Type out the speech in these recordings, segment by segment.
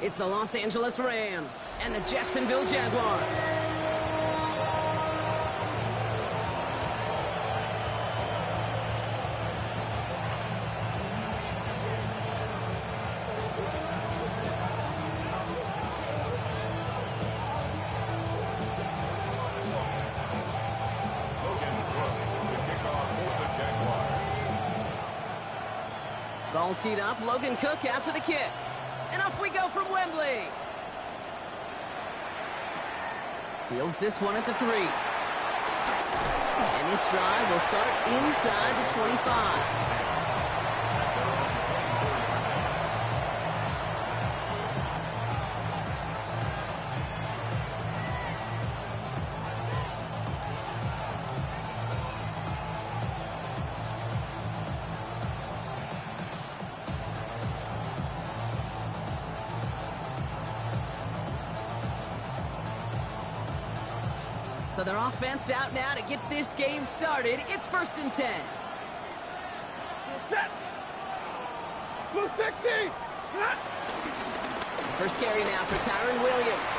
It's the Los Angeles Rams and the Jacksonville Jaguars. Ball teed up, Logan Cook after the kick. And off we go from Wembley. Fields this one at the 3. And this drive will start inside the 25. So their offense out now to get this game started. It's 1st and 10. Set. Blue technique. First carry now for Kyron Williams.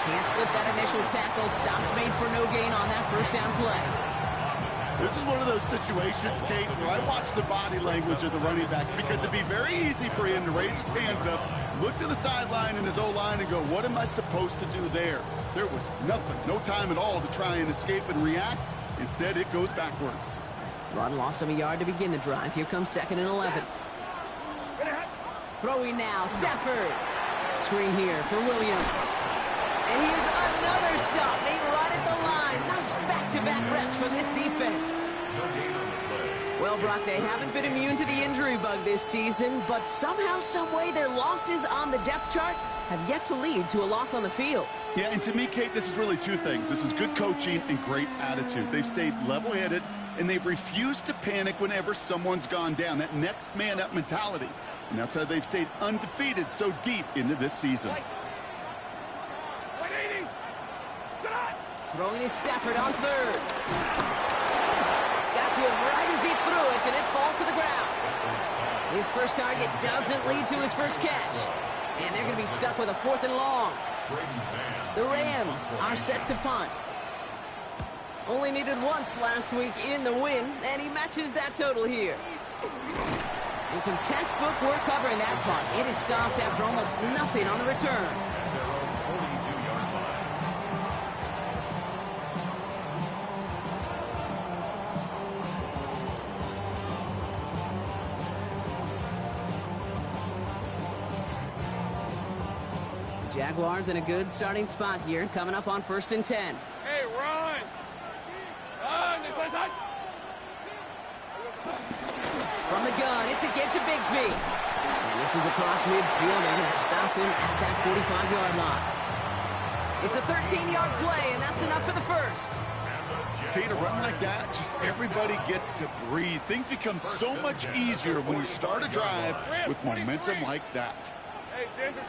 Can't slip that initial tackle. Stops made for no gain on that first down play. This is one of those situations, Kate, where I watch the body language of the running back because it'd be very easy for him to raise his hands up, look to the sideline in his O-line and go, what am I supposed to do there? There was nothing, no time at all to try and escape and react. Instead, it goes backwards. Run lost him a yard to begin the drive. Here comes 2nd and 11. Throwing now, Stafford. Screen here for Williams. And here's another stop made right at the line. Nice back-to-back reps from this defense. Well, Brock, they haven't been immune to the injury bug this season, but somehow, someway, their losses on the depth chart have yet to lead to a loss on the field. Yeah, and to me, Kate, this is really two things. This is good coaching and great attitude. They've stayed level-headed, and they've refused to panic whenever someone's gone down. That next man up mentality. And that's how they've stayed undefeated so deep into this season. Throwing is Stafford on 3rd. Got to him right as he threw it, and it falls to the ground. His first target doesn't lead to his first catch. And they're going to be stuck with a 4th and long. The Rams are set to punt. Only needed once last week in the win, and he matches that total here. And some textbook work covering that punt. It is stopped after almost nothing on the return. Jaguars in a good starting spot here, coming up on 1st and 10. Hey, run! Run! From the gun, it's a get to Bigsby. And this is across midfield. They're going to stop him at that 45-yard line. It's a 13-yard play, and that's enough for the first. Kate, a run like that, just everybody gets to breathe. Things become so much easier when you start a drive with momentum like that. Hey, Ginger.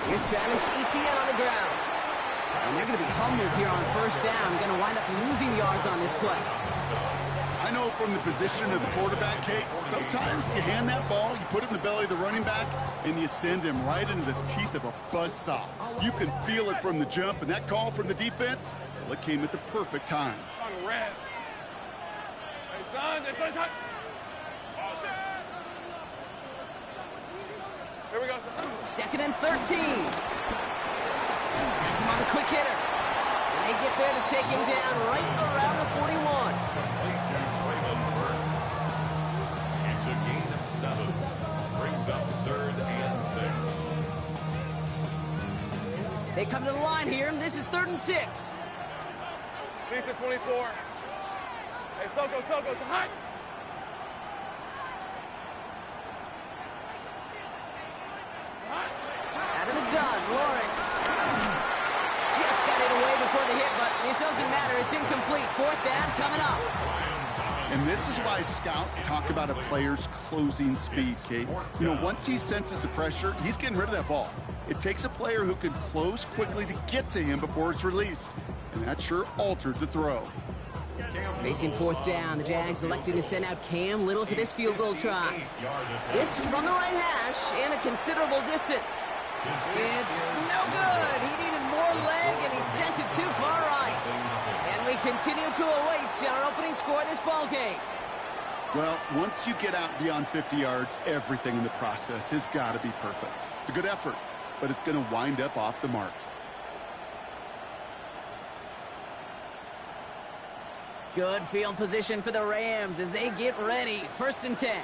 Here's Travis Etienne on the ground. And they're going to be humbled here on 1st down. Going to wind up losing yards on this play. I know from the position of the quarterback, Kate, sometimes you hand that ball, you put it in the belly of the running back, and you send him right into the teeth of a buzzsaw. You can feel it from the jump, and that call from the defense, well, it came at the perfect time. On red. Hey, son. Here we go. 2nd and 13. That's him on the quick hitter. And they get there to take him down right around the 41. It's a gain of 7. Brings up 3rd and 6. They come to the line here. This is 3rd and 6. Lisa 24. Hey, Soko, it's hot. Out of the gun, Lawrence. Just got it away before the hit, but it doesn't matter. It's incomplete. 4th down coming up. And this is why scouts talk about a player's closing speed, Kate. You know, once he senses the pressure, he's getting rid of that ball. It takes a player who can close quickly to get to him before it's released. And that sure altered the throw. Facing fourth down, the Jags electing to send out Cam Little for this field goal try. This from the right hash and a considerable distance. It's no good. He needed more leg, and he sent it too far right. And we continue to await our opening score of this ball game. Well, once you get out beyond 50 yards, everything in the process has got to be perfect. It's a good effort, but it's going to wind up off the mark. Good field position for the Rams as they get ready. 1st and 10.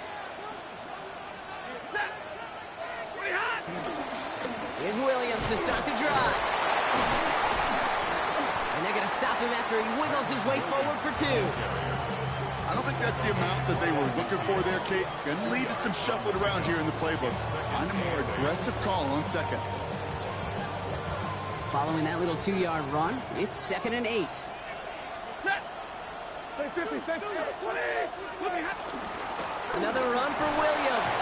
Here's Williams to start the drive. And they're going to stop him after he wiggles his way forward for 2. I don't think that's the amount that they were looking for there, Kate. Going to lead to some shuffling around here in the playbook. Find a more aggressive call on 2nd. Following that little 2-yard run, it's 2nd and 8. Stay 50, stay 20. Another run for Williams.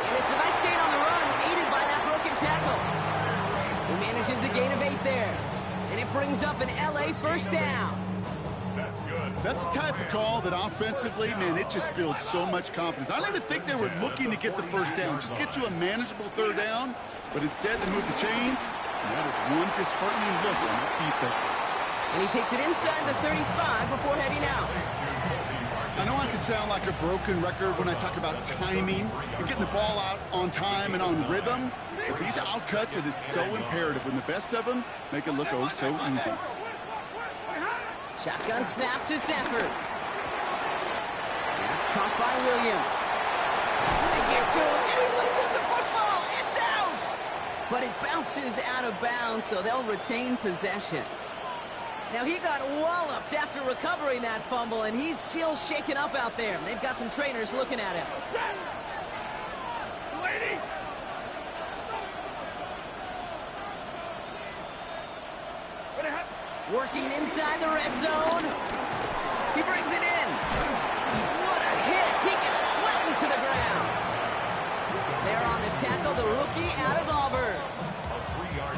And it's a nice gain on the run, aided by that broken tackle. He manages a gain of 8 there. And it brings up an LA 1st down. That's good. That's the type of call that offensively, man, it just builds so much confidence. I don't even think they were looking to get the 1st down, just get to a manageable 3rd down, but instead they move the chains, and that is one disheartening look on the defense. And he takes it inside the 35 before heading out. I know I can sound like a broken record when I talk about timing and getting the ball out on time and on rhythm, but these outcuts, it is so imperative when the best of them make it look oh so easy. Shotgun snap to Sanford. That's caught by Williams. They get to him, and he loses the football. It's out! But it bounces out of bounds, so they'll retain possession. Now, he got walloped after recovering that fumble, and he's still shaken up out there. They've got some trainers looking at him. Lady! Working inside the red zone. He brings it in. What a hit. He gets flattened to the ground. They're on the tackle, the rookie out of Auburn.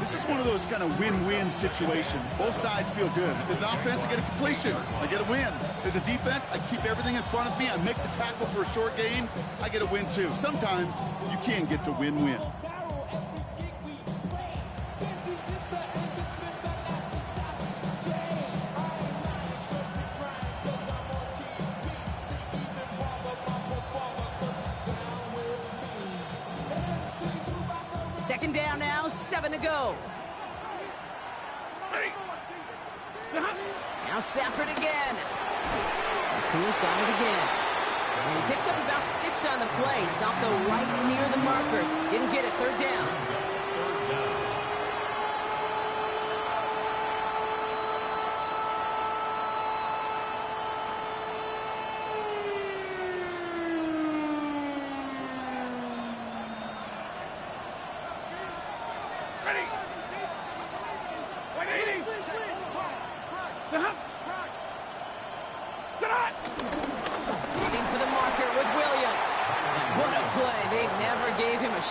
This is one of those kind of win-win situations. Both sides feel good. As an offense, I get a completion. I get a win. As a defense, I keep everything in front of me. I make the tackle for a short gain. I get a win, too. Sometimes you can get to win-win. Second down now, 7 to go. Now Stafford again. McCool's got it again. And he picks up about 6 on the play. Stopped though right near the marker. Didn't get it, 3rd down.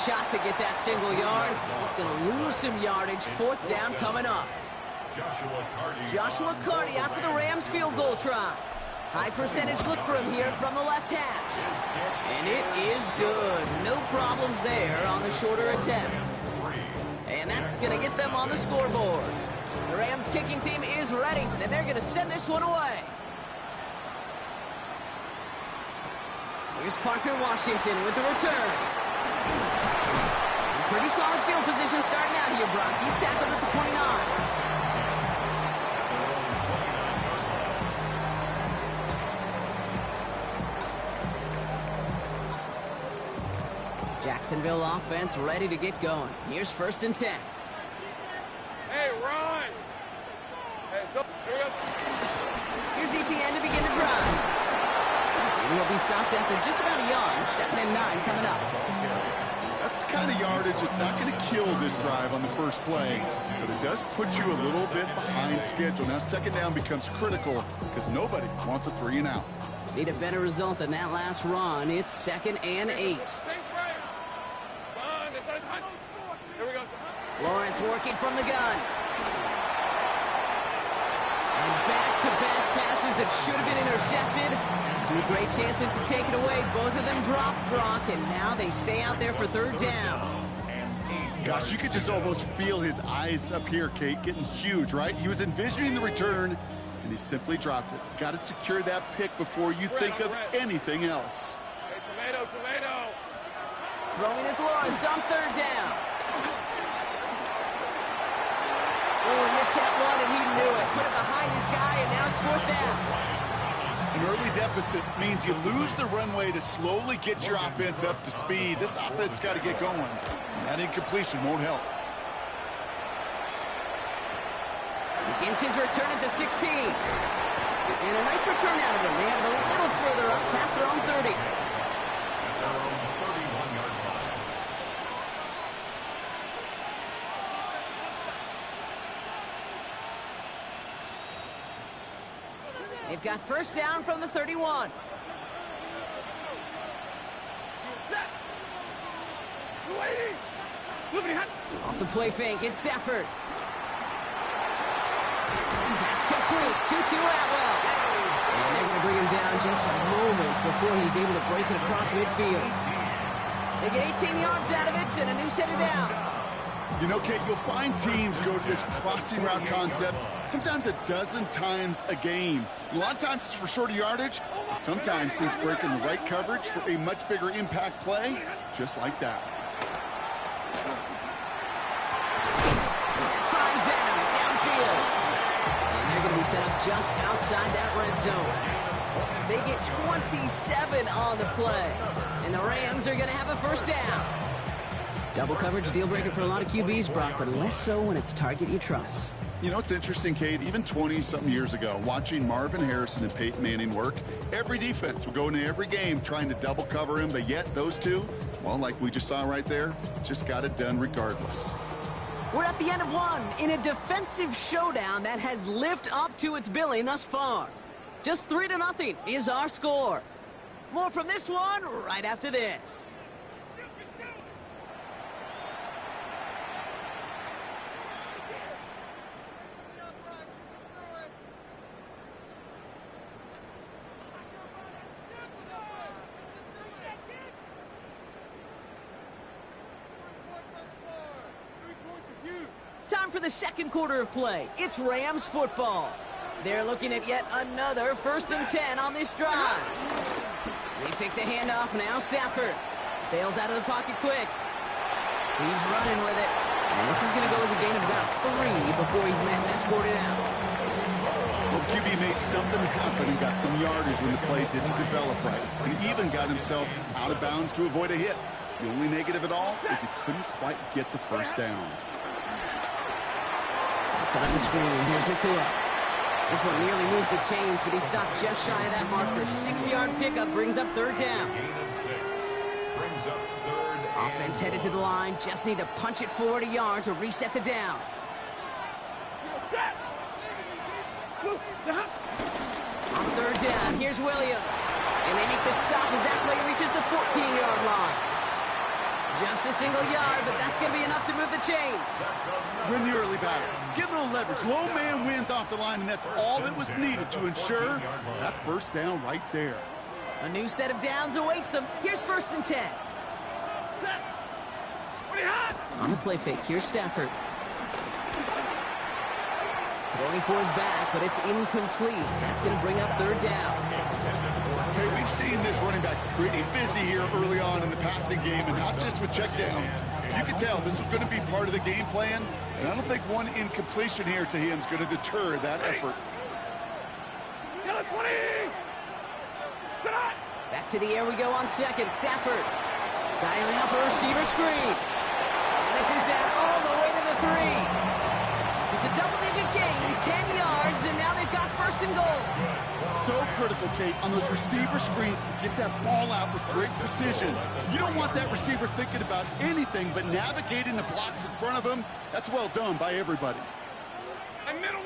Shot to get that single yard. He's going to lose some yardage. 4th down coming up. Joshua Carty out for the Rams field goal try. High percentage look for him here from the left hash. And it is good. No problems there on the shorter attempt. And that's going to get them on the scoreboard. The Rams kicking team is ready, and they're going to send this one away. Here's Parker Washington with the return. Pretty solid field position starting out here, Brock. He's tackled at the 29. Jacksonville offense ready to get going. Here's 1st and 10. Hey, run! Hey, so here we go. Here's ETN to begin the drive. And he'll be stopped after just about a yard. 2nd and 9 coming up. That's the kind of yardage it's not going to kill this drive on the first play, but it does put you a little bit behind schedule. Now 2nd down becomes critical because nobody wants a 3 and out. Need a better result than that last run. It's 2nd and 8. Here we go. Lawrence working from the gun. And back-to-back passes that should have been intercepted. Two great chances to take it away. Both of them dropped, Brock, and now they stay out there for third down. Gosh, you could just almost feel his eyes up here, Kate, getting huge, right? He was envisioning the return, and he simply dropped it. Got to secure that pick before you think of anything else. Hey, tomato. Throwing his Lawrence on third down. Oh, he missed that one, and he knew it. Put it behind his guy, and now it's fourth down. An early deficit means you lose the runway to slowly get your offense up to speed. This offense got to get going. That incompletion won't help. Begins his return at the 16. And a nice return out of him. They have it a little further up past their own 30. They've got first down from the 31. Off the play fake, it's Stafford. Pass complete, 2-2 Atwell. And they're going to bring him down just a moment before he's able to break it across midfield. They get 18 yards out of it and a new set of downs. You know, Kate, you'll find teams go to this crossing route concept sometimes a dozen times a game. A lot of times it's for shorter yardage, but sometimes teams break in the right coverage for a much bigger impact play, just like that. Finds Adams downfield. And they're going to be set up just outside that red zone. They get 27 on the play. And the Rams are going to have a first down. Double coverage, deal breaker for a lot of QBs, Brock, but less so when it's a target you trust. You know, it's interesting, Kate, even 20-something years ago, watching Marvin Harrison and Peyton Manning work, every defense would go into every game trying to double cover him, but yet those two, well, like we just saw right there, just got it done regardless. We're at the end of one in a defensive showdown that has lived up to its billing thus far. Just 3-0 is our score. More from this one right after this. Time for the second quarter of play. It's Rams football. They're looking at yet another 1st and 10 on this drive. They pick the handoff now. Stafford bails out of the pocket quick. He's running with it. And this is going to go as a gain of about 3 before he's met and escorted out. Well, QB made something happen and got some yardage when the play didn't develop right. And he even got himself out of bounds to avoid a hit. The only negative at all is he couldn't quite get the first down. Set up the screen, and here's McCullough. This one nearly moves the chains, but he stopped just shy of that marker. 6-yard pickup brings up third down. Offense headed to the line. Just need to punch it forward a yard to reset the downs. On third down, here's Williams. And they make the stop as that play reaches the 14-yard line. Just a single yard, but that's going to be enough to move the chains. Win the early battle. Get a little leverage. Low man wins off the line, and that's all that was needed to ensure that first down right there. A new set of downs awaits them. Here's 1st and 10. On the play fake, here's Stafford. Going for his back, but it's incomplete. That's going to bring up third down. Okay, we've seen this running back pretty busy here early on in the passing game, and not just with checkdowns. You can tell this was going to be part of the game plan, and I don't think one incompletion here to him is going to deter that effort. Back to the air we go on second. Stafford dialing up a receiver screen. And this is down all the way to the 3. It's a double-digit gain, 10 yards, and now they've got 1st and goal. So critical, Kate, on those receiver screens to get that ball out with great precision. You don't want that receiver thinking about anything but navigating the blocks in front of him. That's well done by everybody. And middle.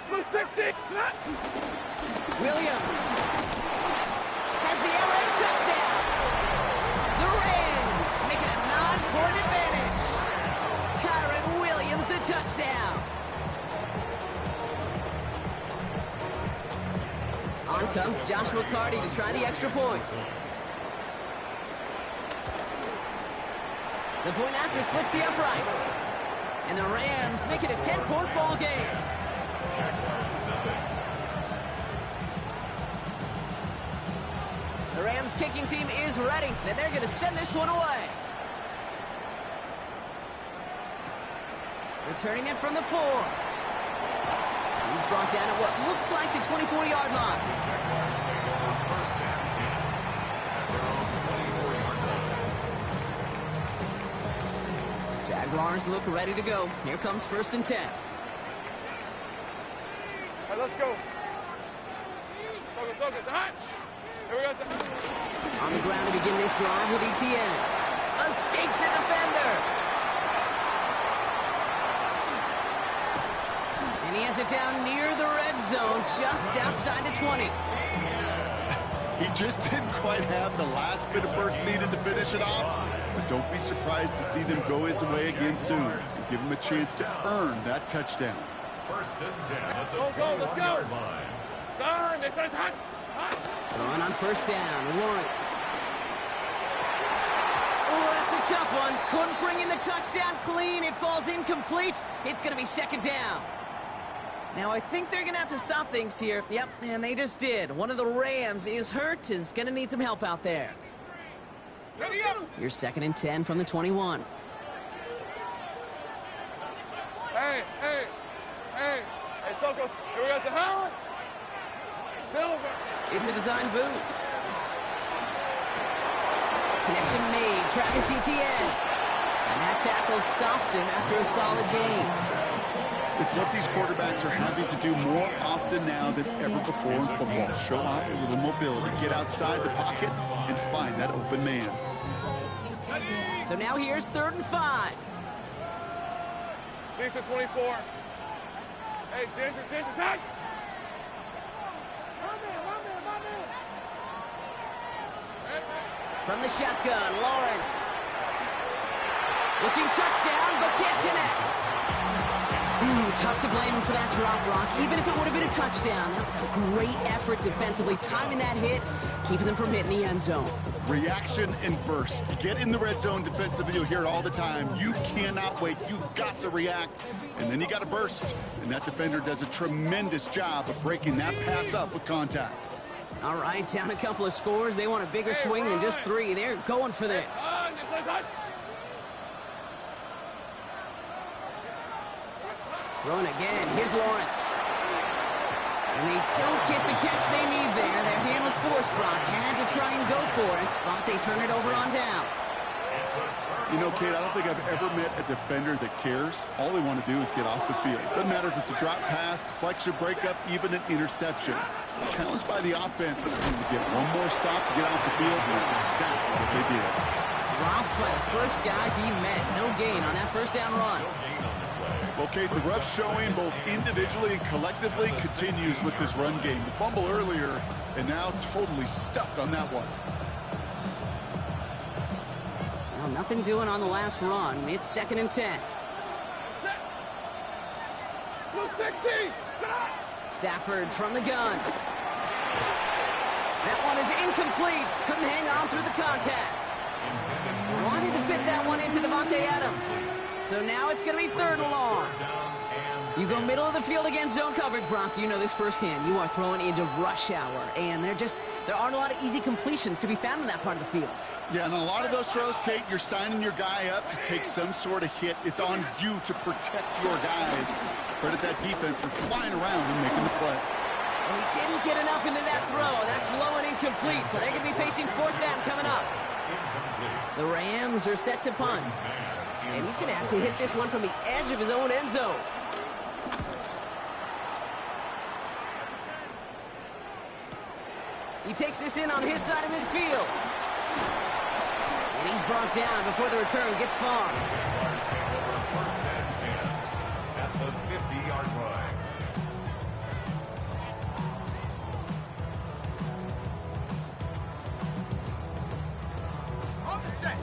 Blue 60. Williams has the LA touchdown. The Rams make it a 9-point advantage. Kyron Williams, the touchdown. comes Joshua Carty to try the extra point. The point after splits the uprights. And the Rams make it a 10-point ball game. The Rams kicking team is ready, and they're going to send this one away. Returning it from the 4. He's brought down at what looks like the 24-yard line. Jaguars look ready to go. Here comes 1st and 10. All right, let's go. So good. Hot. Here we go. On the ground to begin this drive with Etienne. Escapes a defender. And he has it down near the red zone, just outside the 20. He just didn't quite have the last bit of burst needed to finish it off. But don't be surprised to see them go his way again soon. And give him a chance to earn that touchdown. 1st and 10 at the Let's go. 21-yard line. Done. It's hot. Throwing on 1st down, Lawrence. Oh, that's a tough one. Couldn't bring in the touchdown clean. It falls incomplete. It's going to be 2nd down. Now, I think they're going to have to stop things here. Yep, and they just did. One of the Rams is hurt, is going to need some help out there. Here's 2nd and 10 from the 21. Hey, Sokos. Here we go. Howard. Silver. It's a design boot. Connection made. Travis Etienne. And that tackle stops him after a solid gain. It's what these quarterbacks are having to do more often now than ever before in football. Show off a little mobility, get outside the pocket, and find that open man. So now here's 3rd and 5. Lisa 24. Hey, Ginger, tag. From the shotgun, Lawrence. Looking touchdown, but can't connect. Tough to blame him for that drop, Rock. Even if it would have been a touchdown, that was a great effort defensively, timing that hit, keeping them from hitting the end zone. Reaction and burst. Get in the red zone defensively. You'll hear it all the time. You cannot wait. You've got to react. And then you got to burst. And that defender does a tremendous job of breaking that pass up with contact. All right, down a couple of scores. They want a bigger swing than just 3. They're going for this. Throwing again. Here's Lawrence. And they don't get the catch they need there. Their hand was forced, Brock. Had to try and go for it, but they turn it over on downs. You know, Kate, I don't think I've ever met a defender that cares. All they want to do is get off the field. Doesn't matter if it's a drop pass, deflection, breakup, even an interception. Challenged by the offense to get one more stop to get off the field, and that's exactly what they did. Dropped by the first guy he met. No gain on that 1st down run. Well, Kate, the rough showing both individually and collectively continues with this run game. The fumble earlier, and now totally stuffed on that one. Well, nothing doing on the last run. It's 2nd and 10. Stafford from the gun. That one is incomplete. Couldn't hang on through the contact. Wanted to fit that one into Devontae Adams. So now it's going to be 3rd and long. You go middle of the field against zone coverage, Brock. You know this firsthand. You are throwing into rush hour, and there aren't a lot of easy completions to be found in that part of the field. Yeah, and a lot of those throws, Kate, you're signing your guy up to take some sort of hit. It's on you to protect your guys. Credit that defense for flying around and making the play. And he didn't get enough into that throw. That's low and incomplete, so they're going to be facing 4th down coming up. The Rams are set to punt. And he's going to have to hit this one from the edge of his own end zone. He takes this in on his side of midfield. And he's brought down before the return gets far. Jaguars take over 1st and 10 at the 50-yard line.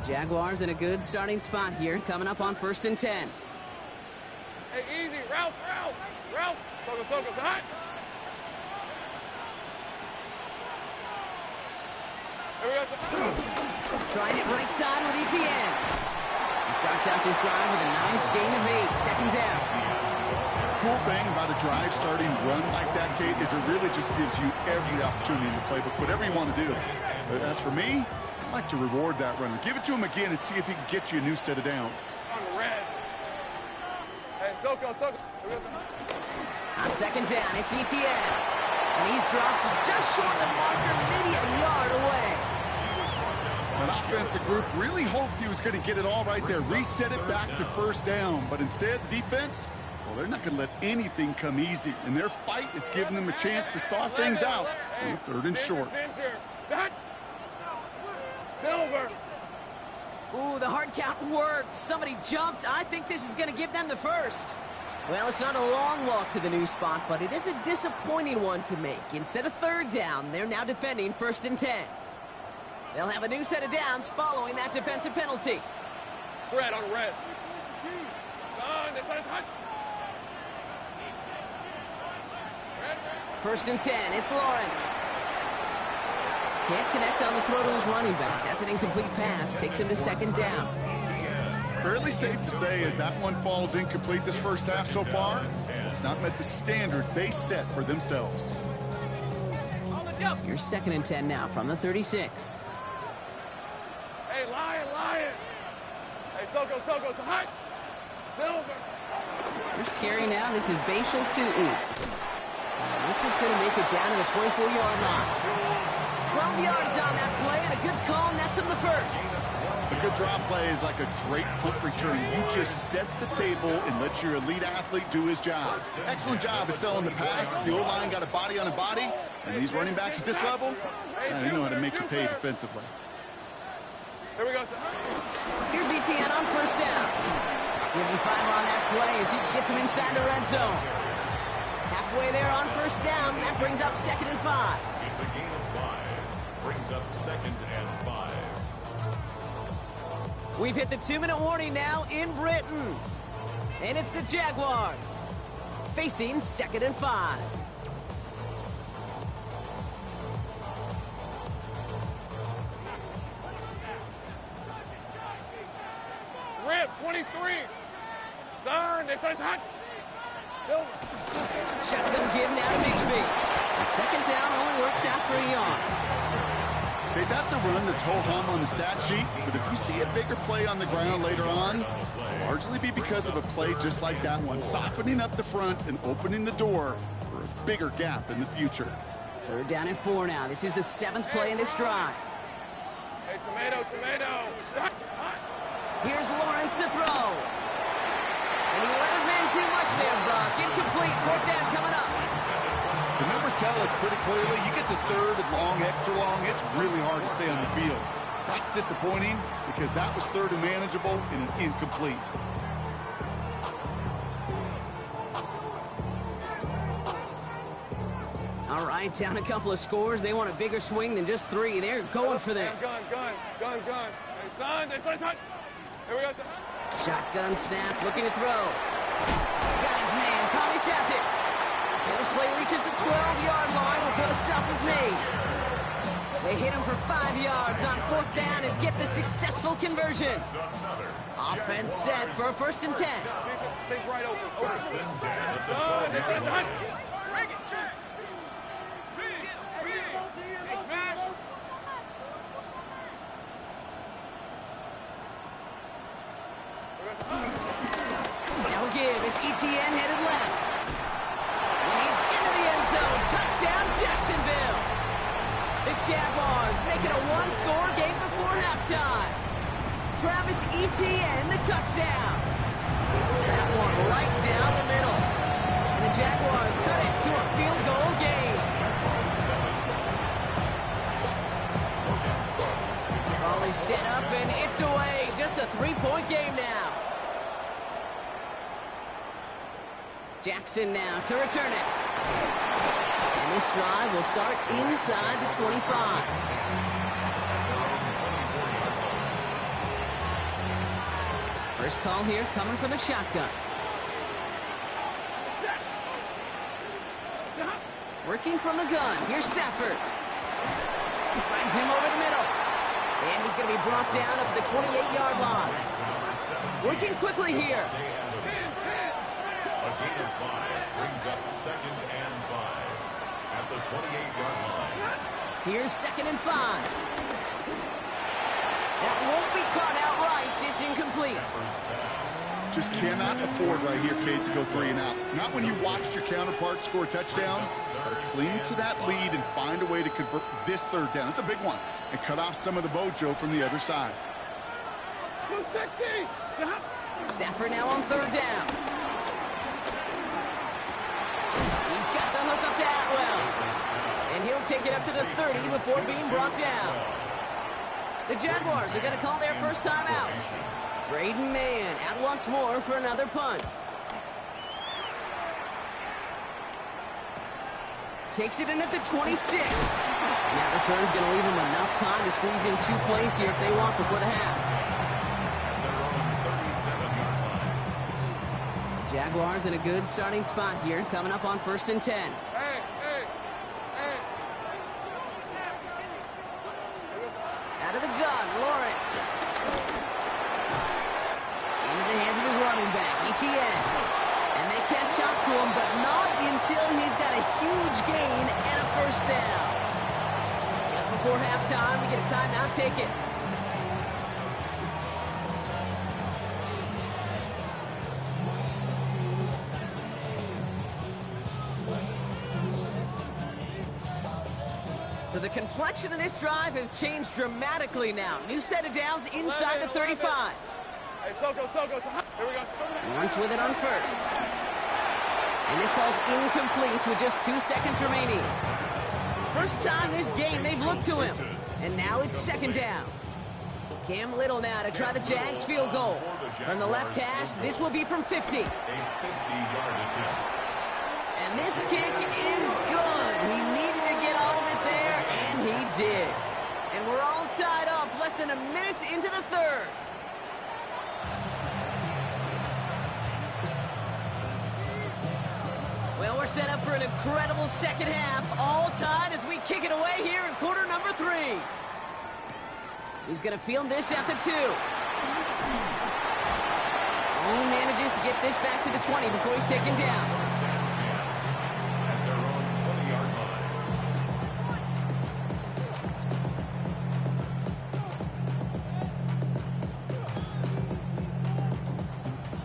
Jaguars in a good starting spot here, coming up on 1st and 10. Hey, easy. Ralph. Sokos, hot. Here we go. Trying it right side with Etienne. He starts out this drive with a nice gain of 8. Second down. Cool thing about a drive starting run like that, Kate, is it really just gives you every opportunity in the playbook, whatever you want to do. But as for me, I like to reward that runner. Give it to him again and see if he can get you a new set of downs. On red. Hey, Soko. On second down, it's Etienne. And he's dropped just short of the marker, maybe a yard away. An offensive group really hoped he was going to get it all right there, reset it back to first down. But instead, the defense, well, they're not going to let anything come easy. And their fight is giving them a chance to stall things out on a third and short. Silver. Ooh, the hard count worked. Somebody jumped. I think this is going to give them the first. Well, it's not a long walk to the new spot, but it is a disappointing one to make. Instead of third down, they're now defending 1st and 10. They'll have a new set of downs following that defensive penalty. Red on red. First and 10, it's Lawrence. Can't connect on the throw to his running back. That's an incomplete pass. Takes him to second down. Fairly safe to say as that one falls incomplete this first half so far, it's not met the standard they set for themselves. Here's 2nd and 10 now from the 36. Hey, Lion. Hey, Soko, hot. Silver. Here's carry now. This is Bashal to this is going to make it down to the 24-yard line. 12 yards on that play, and a good call nets him the first. A good drop play is like a great punt return. You just set the table and let your elite athlete do his job. Excellent job of selling the pass. The O-line got a body on a body, and these running backs at this level, they know how to make you pay defensively. Here we go. Here's Etienne on first down. Give him 5 on that play as he gets him inside the red zone. Halfway there on first down. That brings up 2nd and 5. It's a gain of 5. Brings up 2nd and 5. We've hit the 2-minute warning now in Britain. And it's the Jaguars facing 2nd and 5. Rip, 23. Turn, this is hot. Silver. Shotgun give now to Bixby. And 2nd down only works out for a yard. Okay, that's a run that's ho-hum on the stat sheet, but if you see a bigger play on the ground later on, it'll largely be because of a play just like that one, softening up the front and opening the door for a bigger gap in the future. 3rd down and 4 now. This is the 7th play in this drive. Hey, tomato. Here's Lawrence to throw. And he let his man too much there, Brock. Incomplete. 4th down coming up. The numbers tell us pretty clearly, you get to 3rd and long, extra long, it's really hard to stay on the field. That's disappointing because that was 3rd and manageable and an incomplete. All right, down a couple of scores. They want a bigger swing than just 3. They're going for this. Gun. Hey, son. Here we go, son. Shotgun snap, looking to throw. Got his man. Tommy says it. And this play reaches the 12-yard line before the stop is made. They hit him for 5 yards on 4th down and get the successful conversion. Offense set for a 1st and 10. Take right over. 1st and 10 at the 12-yard line. No give. It's Etienne headed left. And he's into the end zone. Touchdown, Jacksonville. The Jaguars make it a 1-score game before halftime. Travis Etienne, the touchdown. That one right down the middle. And the Jaguars cut it to a field goal game. Ball is set up and it's away. Just a 3-point game now. Jackson now to return it. And this drive will start inside the 25. First call here coming from the shotgun. Working from the gun. Here's Stafford. Finds him over the middle. And he's going to be brought down up at the 28-yard line. Working quickly here. A gain of 5 brings up 2nd and 5 at the 28-yard line. Here's 2nd and 5. That won't be caught outright. It's incomplete. Just cannot afford right here, Kate, to go 3 and out. Not when you watched your counterpart score a touchdown. But cling to that lead and find a way to convert this 3rd down. It's a big one. And cut off some of the mojo from the other side. Stafford now on 3rd down. He's got the hook up to Atwell. And he'll take it up to the 30 before being brought down. The Jaguars are going to call their first time out. Braden Mann out once more for another punt. Takes it in at the 26. And that return's going to leave them enough time to squeeze in 2 plays here if they want before the half. Jaguars in a good starting spot here, coming up on 1st and 10. Hey. Out of the gun, Lawrence. Into the hands of his running back, Etienne. And they catch up to him, but not until he's got a huge gain and a 1st down. Just before halftime, we get a timeout. Take it. So the complexion of this drive has changed dramatically now. New set of downs inside the 35. Hey, Soko. Here we go. Lawrence with it on 1st. And this falls incomplete with just 2 seconds remaining. First time this game they've looked to him. And now it's 2nd down. Cam Little now to try the Jags field goal. From the left hash, this will be from 50. A 50-yard attempt. And this kick is good. He needed to get all of it there, and he did. And we're all tied up less than a minute into the 3rd. Well, we're set up for an incredible 2nd half. All tied as we kick it away here in quarter number 3. He's going to field this at the 2. Only manages to get this back to the 20 before he's taken down. At their own 20-yard line.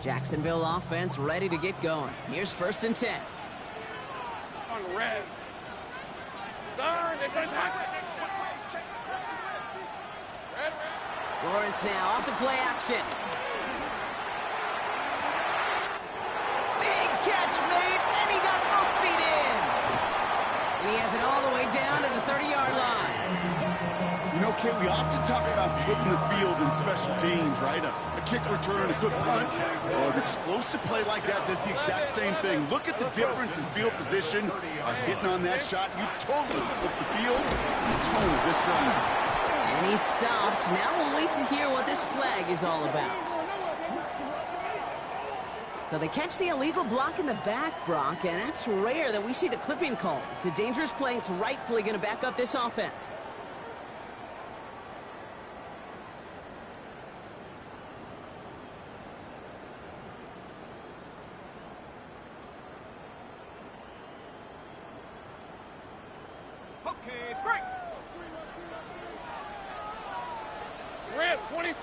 Jacksonville offense ready to get going. Here's 1st and 10. On red. Sir, this is hot. Red. Lawrence now off the play action. Big catch made, and he got both feet in. And he has it all the way down to the 30-yard line. You know, Kate, we often talk about flipping the field in special teams, right? A kick return, a good punt, or an explosive play like that does the exact same thing. Look at the difference in field position. Hitting on that shot, you've totally flipped the field, the tone of this drive. And he stopped. Now we'll wait to hear what this flag is all about. So they catch the illegal block in the back, Brock, and that's rare that we see the clipping call. It's a dangerous play. It's rightfully going to back up this offense. Okay, break. Red, 23.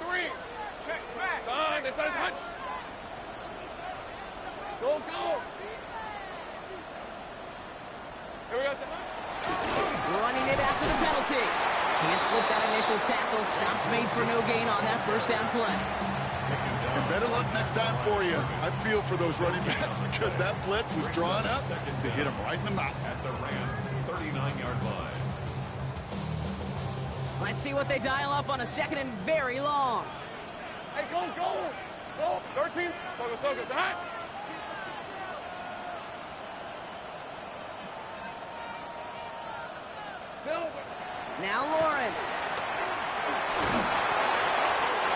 Check, smash. Son, this is hot. Go. Here we go. Running it after the penalty. Can't slip that initial tackle. Stops made for no gain on that 1st down play. And better luck next time for you. I feel for those running backs because that blitz was drawn up to hit him right in the mouth. At the Rams' 39-yard line. Let's see what they dial up on a 2nd and very long. Hey, go. 13. Soko, hot. Silver. Now Lawrence.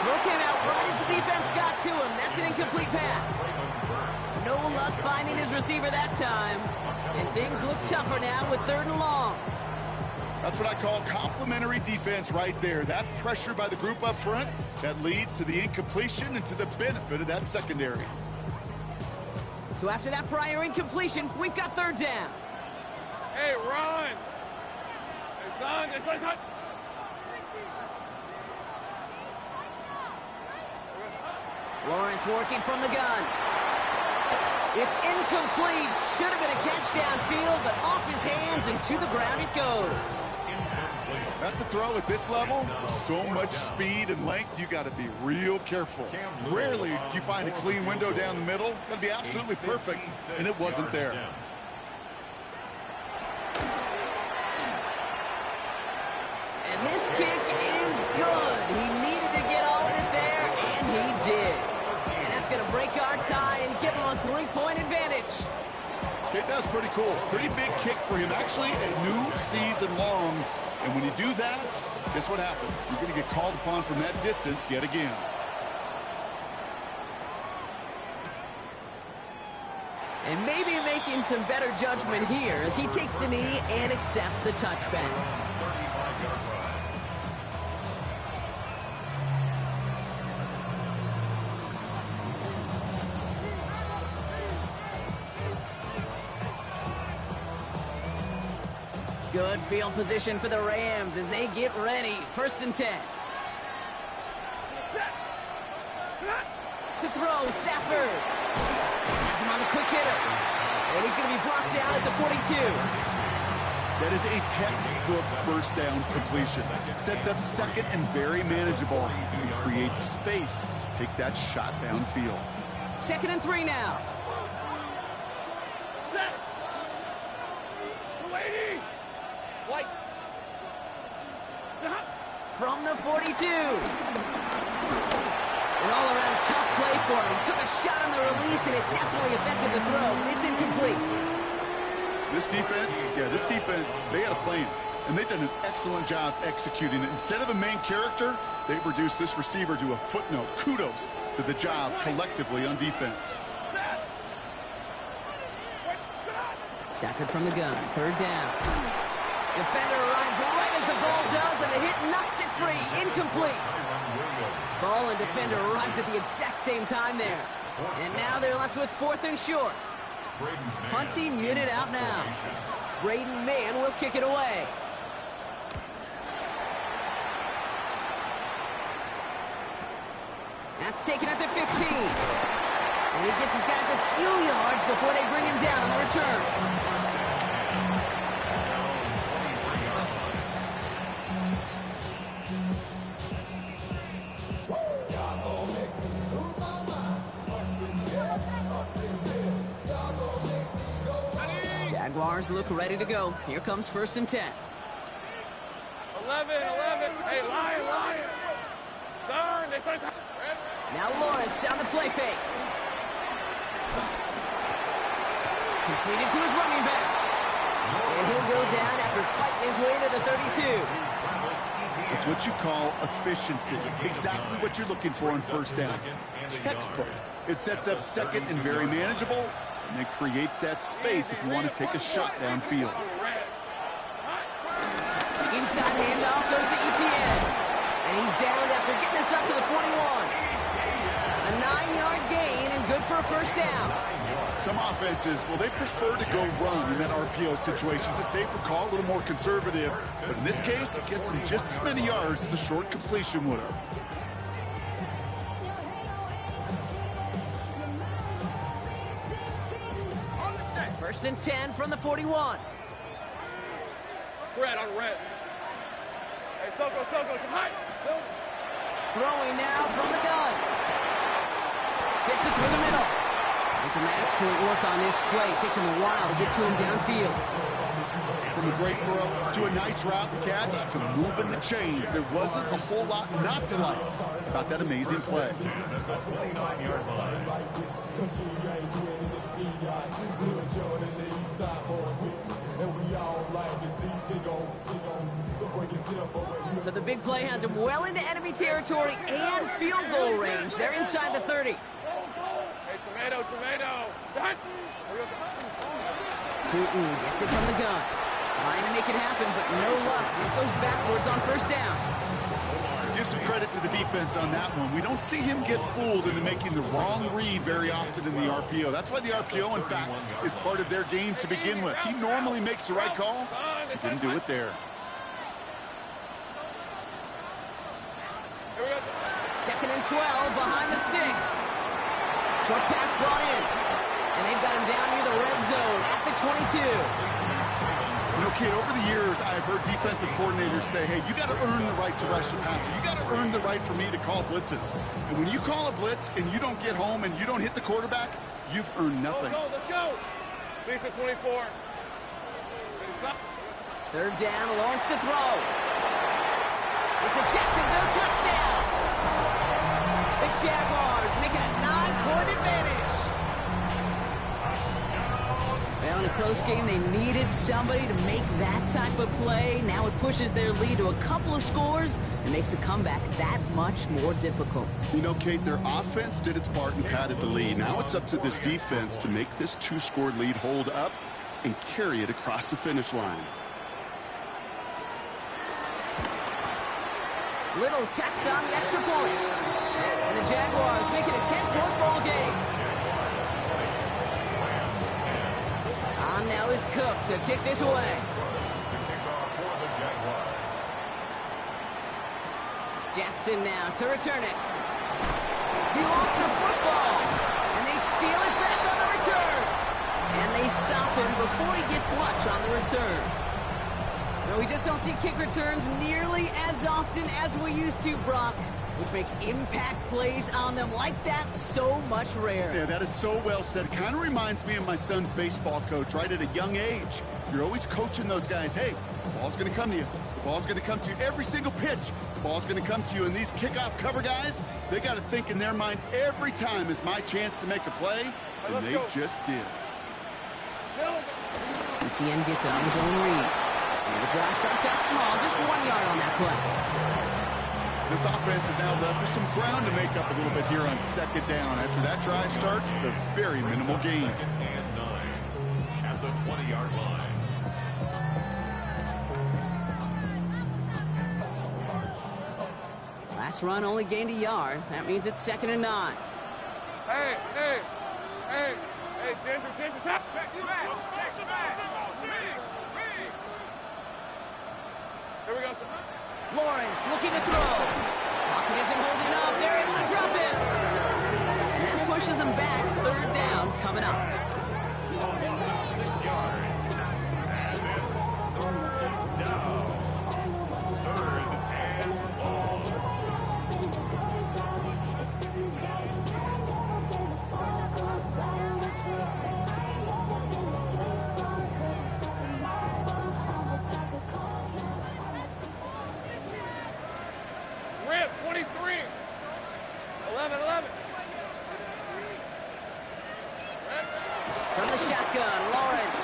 Throw came out right as the defense got to him. That's an incomplete pass. No luck finding his receiver that time. And things look tougher now with 3rd and long. That's what I call complimentary defense right there. That pressure by the group up front, that leads to the incompletion and to the benefit of that secondary. So after that prior incompletion, we've got third down. Hey, run! Hey, son, son. Lawrence working from the gun. It's incomplete. Should have been a catch downfield, but off his hands and to the ground it goes. That's a throw at this level. So much speed and length, you got to be real careful. Rarely do you find a clean window down the middle. Got to be absolutely perfect, and it wasn't there. And this kick is good. He needed to get all of it there, and he did. And that's going to break our tie and give him a 3-point advantage. Okay, that's pretty cool. Pretty big kick for him. Actually, a new season long. And when you do that, guess what happens? You're going to get called upon from that distance yet again. And maybe making some better judgment here as he takes a knee and accepts the touchback. Good field position for the Rams as they get ready. 1st and 10. To throw, Stafford. Has him on the quick hitter. And he's going to be brought down at the 42. That is a textbook first down completion. Sets up second and very manageable. And creates space to take that shot downfield. 2nd and 3 now. From the 42. An all-around tough play for him. He took a shot on the release, and it definitely affected the throw. It's incomplete. This defense, they had a plan, and they've done an excellent job executing it. Instead of a main character, they've reduced this receiver to a footnote. Kudos to the job collectively on defense. Stafford from the gun. 3rd down. Defender arrives right as the ball does, and the hit knocks it free. Incomplete. Ball and defender arrived at the exact same time there. And now they're left with 4th and short. Punting unit out now. Braden Mann will kick it away. That's taken at the 15. And he gets his guys a few yards before they bring him down on the return. Jaguars look ready to go. Here comes 1st and 10. 11. Hey, Lion. Turn. Now Lawrence on the play fake. Completed to his running back. And he'll go down after fighting his way to the 32. It's what you call efficiency. Exactly what you're looking for on 1st down. Textbook. It sets up second and very manageable. And it creates that space if you want to take a shot downfield. Inside handoff goes to Etienne. And he's down after getting this up to the 41. A 9-yard gain and good for a 1st down. Some offenses, well, they prefer to go run in that RPO situations. It's safer call, a little more conservative. But in this case, it gets them just as many yards as a short completion would have. First and 10 from the 41. Red on red. Hey, Soko, come high. Throwing now from the gun. Fits it through the middle. And some excellent work on this play. It takes him a while to get to him downfield. From a great throw to a nice route and catch to moving the chains. There wasn't a whole lot not to like about that amazing play. So the big play has him well into enemy territory and field goal range. They're inside the 30. Hey, tomato. Tootin gets it from the gun. Trying to make it happen, but no luck. This goes backwards on first down. Give some credit to the defense on that one. We don't see him get fooled into making the wrong read very often in the RPO. That's why the RPO, in fact, is part of their game to begin with. He normally makes the right call. He didn't do it there. Second and 12 behind the sticks. Short pass brought in. And they've got him down near the red zone at the 22. You know, kid, over the years, I've heard defensive coordinators say, hey, you got to earn the right to rush the passer. You got to earn the right for me to call blitzes. And when you call a blitz and you don't get home and you don't hit the quarterback, you've earned nothing. Let's go. Lisa 24. Third down, Lawrence to throw. It's a Jacksonville touchdown. The Jaguars making a 9-point advantage. Well, in a close game, they needed somebody to make that type of play. Now it pushes their lead to a couple of scores and makes a comeback that much more difficult. You know, Kate, their offense did its part and padded the lead. Now it's up to this defense to make this 2-score lead hold up and carry it across the finish line. Little tacks on the extra point. And the Jaguars make it a 10-point ball game. On now is Cook to kick this away. Jackson now to return it. He lost the football. And they steal it back on the return. And they stop him before he gets much on the return. No, we just don't see kick returns nearly as often as we used to, Brock, which makes impact plays on them like that so much rarer. Yeah, that is so well said. Kind of reminds me of my son's baseball coach right at a young age. You're always coaching those guys, hey, the ball's going to come to you. The ball's going to come to you every single pitch. The ball's going to come to you. And these kickoff cover guys, they got to think in their mind every time is my chance to make a play, and they just did. Etienne gets on his own read. And the drive starts out small, just 1 yard on that play. This offense is now left with some ground to make up a little bit here on second down. After that drive starts, the very minimal gain. Second and 9 at the 20-yard line. Last run only gained a yard. That means it's second and 9. Hey, Ginger, tap. Here we go. Lawrence looking to throw. Pocket isn't holding up. They're able to drop it. And that pushes them back. Third down coming up. 6 yards. And it's down. Third and long. Rip, 23. 11. From the shotgun, Lawrence.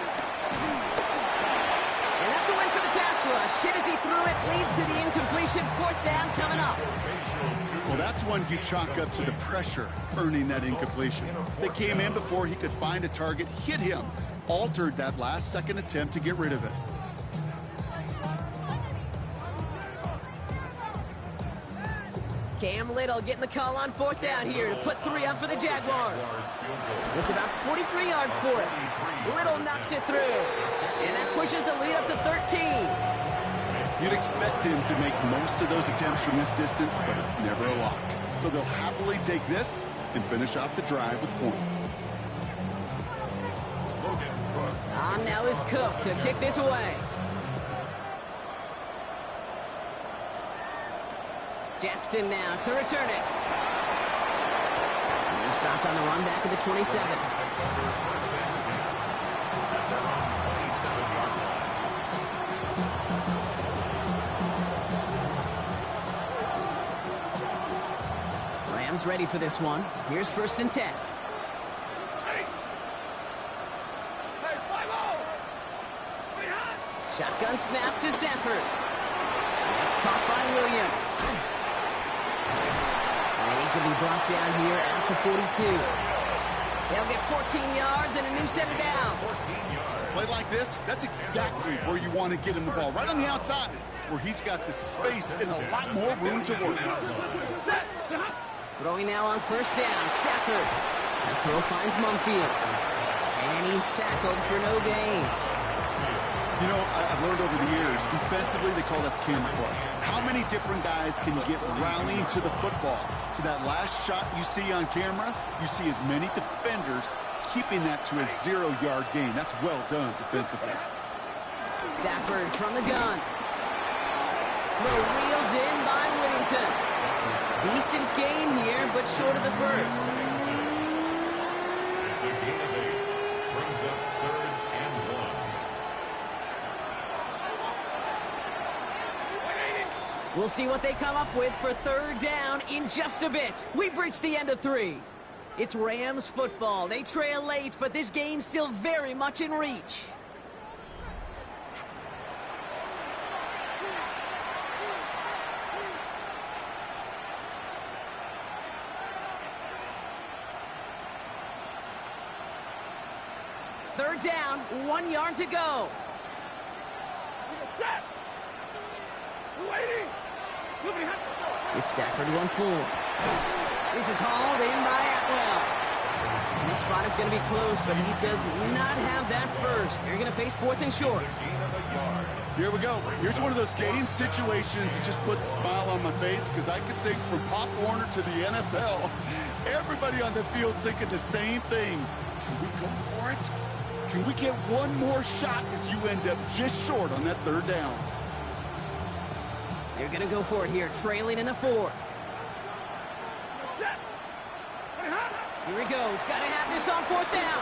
And that's a win for the pass rush. Hit as he threw it, leads to the incompletion. Fourth down coming up. Well, that's one you chalk up to the pressure earning that incompletion. They came in before he could find a target, hit him, altered that last-second attempt to get rid of it. Cam Little getting the call on fourth down here to put 3 up for the Jaguars. It's about 43 yards for it. Little knocks it through. And that pushes the lead up to 13. You'd expect him to make most of those attempts from this distance, but it's never a lock. So they'll happily take this and finish off the drive with points. On now is Cook to kick this away. Jackson now to return it. And he stopped on the run back at the 27. Rams ready for this one. Here's first and 10. Shotgun snap to Sanford. That's caught by Williams. And he's going to be brought down here at the 42. They'll get 14 yards and a new set of downs. play like this, that's exactly where you want to get him the ball. Right on the outside, where he's got the space and a lot more room to work. Throwing now on first down, Stafford. That throw finds Mumfield. And he's tackled for no gain. You know, I've learned over the years, defensively, they call that the camera play. How many different guys can get rallying to the football? So that last shot you see on camera, you see as many defenders keeping that to a 0-yard gain. That's well done defensively. Stafford from the gun. Throw wheeled in by Whittington. Decent gain here, but short of the first. It's a gain of 8. Brings up 3rd and 1. We'll see what they come up with for 3rd down in just a bit. We've reached the end of 3. It's Rams football. They trail late, but this game's still very much in reach. Third down, 1 yard to go. It's Stafford once more. This is hauled in by Atwell. And this spot is going to be close, but he does not have that first. They're going to face 4th and short. Here we go. Here's one of those game situations that just puts a smile on my face, because I can think from Pop Warner to the NFL, everybody on the field thinking the same thing. Can we go for it? Can we get one more shot as you end up just short on that 3rd down? They're going to go for it here, trailing in the 4th. Here he goes. Got to have this on 4th down.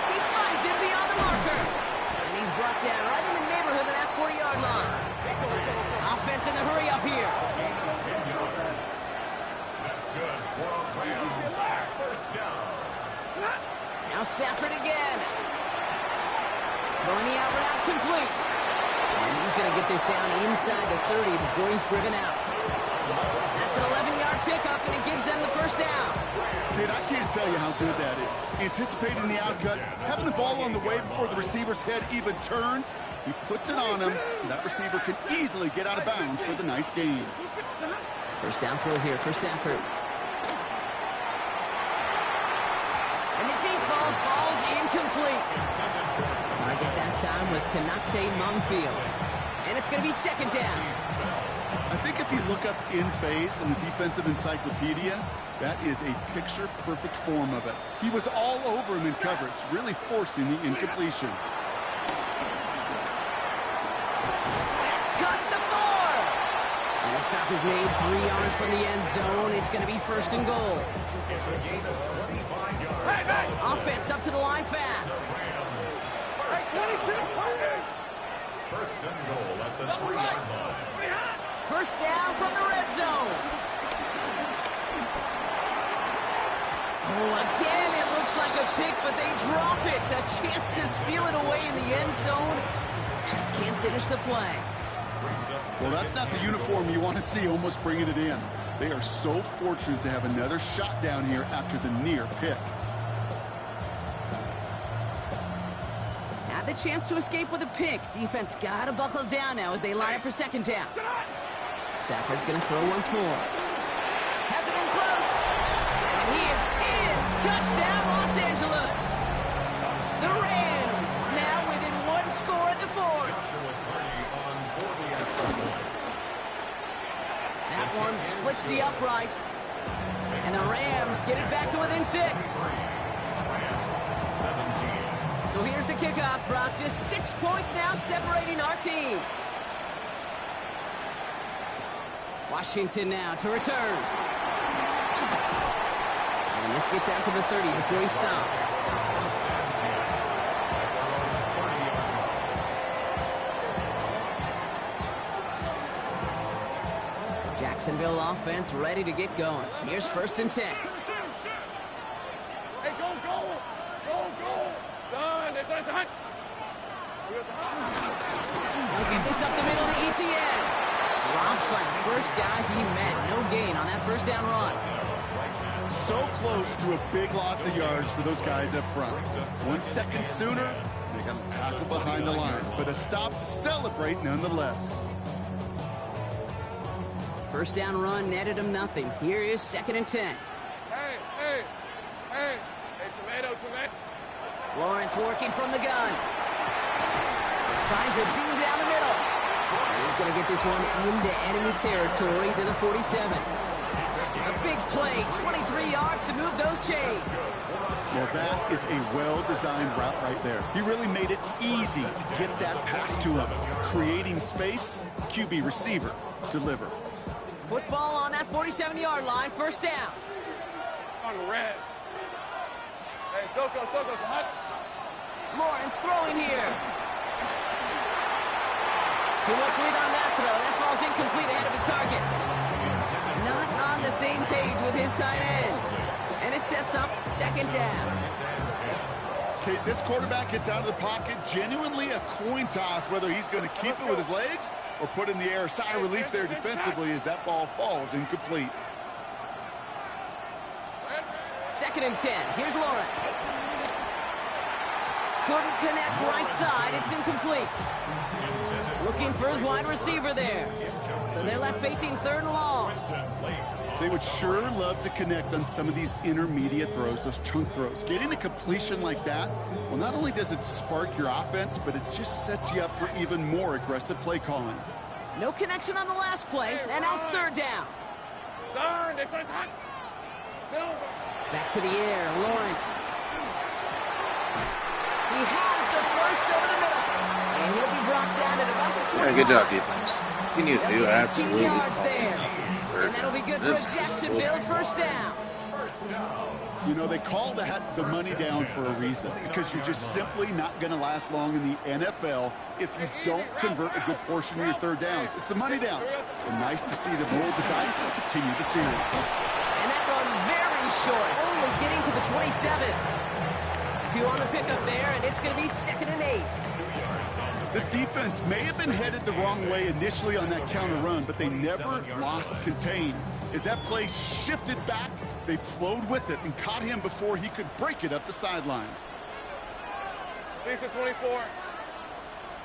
He finds him beyond the marker. And he's brought down right in the neighborhood of that 40-yard line. Offense in the hurry up here. That's good for a Rams 1st down. Now Stafford again. Throwing the out route complete. And he's going to get this down inside the 30 before he's driven out. That's an 11-yard pickup, and it gives them the 1st down. Kid, I can't tell you how good that is. Anticipating the outcut, having the ball on the way before the receiver's head even turns. He puts it on him, so that receiver can easily get out of bounds for the nice gain. 1st down throw here for Stafford. And the deep ball falls incomplete. Target that time was Kanate Mumfield. And it's going to be 2nd down. I think if you look up in phase in the defensive encyclopedia, that is a picture-perfect form of it. He was all over him in coverage, really forcing the incompletion. That's cut at the 4. And the stop is made 3 yards from the end zone. It's going to be 1st and goal. It's a gain of 25 yards. Offense up to the line fast. 1st and goal at the 3-yard line. 1st down from the red zone. Oh, again, it looks like a pick, but they drop it. A chance to steal it away in the end zone. Just can't finish the play. Well, that's not the uniform you want to see almost bringing it in. They are so fortunate to have another shot down here after the near pick. Had the chance to escape with a pick. Defense got to buckle down now as they line up for 2nd down. Stafford's going to throw once more. Has it in close. And he is in. Touchdown, Los Angeles. The Rams now within 1 score at the 4th. That one splits the uprights. And the Rams get it back to within 6. So here's the kickoff, Brock. Just 6 points now separating our teams. Washington now to return. And this gets out to the 30 before he stopped. Jacksonville offense ready to get going. Here's 1st and 10. Hey, go, go! Go, go! Son, there's a hunt! He'll get this up the middle to ETN. Drops like the first guy he met. No gain on that 1st down run. So close to a big loss of yards for those guys up front. 1 second sooner, They got a tackle behind the line, but a stop to celebrate nonetheless. First down run netted him nothing. Here is 2nd and 10. Hey, tomato. Lawrence working from the gun. Finds a seam down the middle. And he's going to get this one into enemy territory to the 47. A big play, 23 yards to move those chains. Well, that is a well-designed route right there. He really made it easy to get that pass to him. Creating space, QB receiver, deliver. Football on that 47-yard line, first down. On red. Hey, Soko, hot. Lawrence throwing here. Too much lead on that throw. That falls incomplete ahead of his target. Not on the same page with his tight end. And it sets up 2nd down. Okay, this quarterback gets out of the pocket. Genuinely a coin toss whether he's going to keep it with his legs or put in the air. Sigh of relief there defensively as that ball falls incomplete. 2nd and 10. Here's Lawrence. Couldn't connect right side. It's incomplete. Looking for his wide receiver there. So they're left facing 3rd and long. They would sure love to connect on some of these intermediate throws, those chunk throws. Getting a completion like that, well, not only does it spark your offense, but it just sets you up for even more aggressive play calling. No connection on the last play, and now it's 3rd down. Back to the air, Lawrence. He has the first over the middle, and he'll be brought down at about the 20. Yeah, good job, defense. Continue to do absolutely yards there. fine. And that'll be good for Jacksonville, first down. You know, they call that the money down for a reason, because you're just simply not going to last long in the NFL if you don't convert a good portion of your 3rd downs. It's the money down. And nice to see them roll the dice and continue the series. And that run very short, only getting to the 27. 2 on the pickup there, and it's going to be 2nd and 8. This defense may have been headed the wrong way initially on that counter run, but they never lost contain. As that play shifted back, they flowed with it and caught him before he could break it up the sideline. Lisa 24.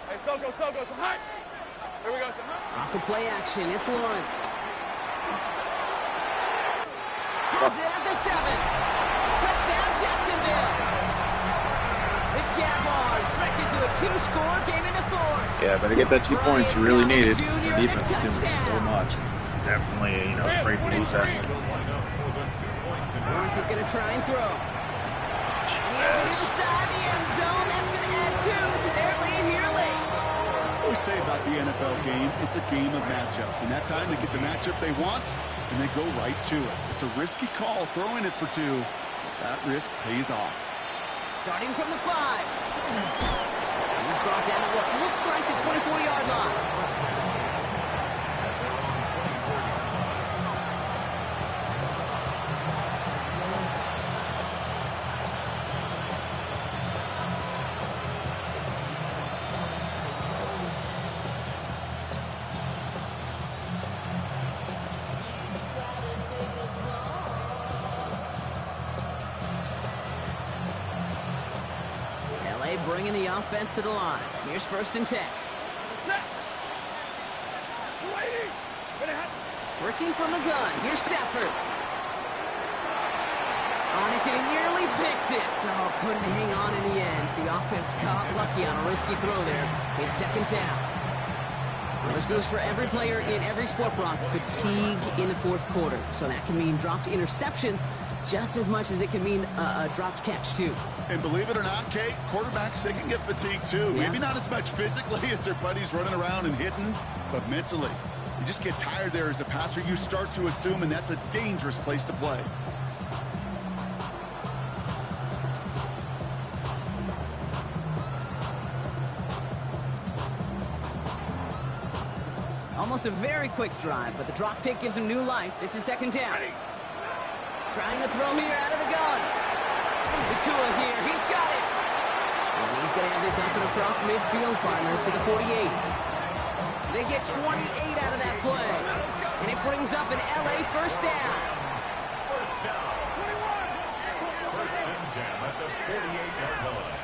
Hey, Soko, so hot. Here we go, so hot. Off the play action, it's Lawrence. Has it at the 7. Touchdown, Jacksonville. The Jaguars stretch into a 2-score game in the 4th. Yeah, better get that 2 points you really needed. The defense is doing so much. Definitely, afraid to lose that. Lawrence is going to try and throw. He's inside the end zone. That's going to add 2 to their lead here late. What we say about the NFL game, it's a game of matchups. And that time they get the matchup they want, and they go right to it. It's a risky call throwing it for 2. That risk pays off. Starting from the 5. He's brought down at what looks like the 24-yard line. Bringing the offense to the line. Here's 1st and 10. Working from the gun. Here's Stafford. On it, and he nearly picked it. So couldn't hang on in the end. The offense got lucky on a risky throw there. It's 2nd down. Well, this goes for every player in every sport, Brock. Fatigue in the 4th quarter. So that can mean dropped interceptions just as much as it can mean a dropped catch, too. And believe it or not, Kate, quarterbacks, they can get fatigued, too. Yeah. Maybe not as much physically as their buddies running around and hitting, but mentally. You just get tired there as a passer. You start to assume, and that's a dangerous place to play. Almost a very quick drive, but the drop pick gives him new life. This is 2nd down. Trying to throw here out of the gun. Nakua here, he's got it. And he's going to have this up and across midfield, partner, to the 48. They get 28 out of that play. And it brings up an LA first down. First down. 21. First and 10 at the 48-yard line.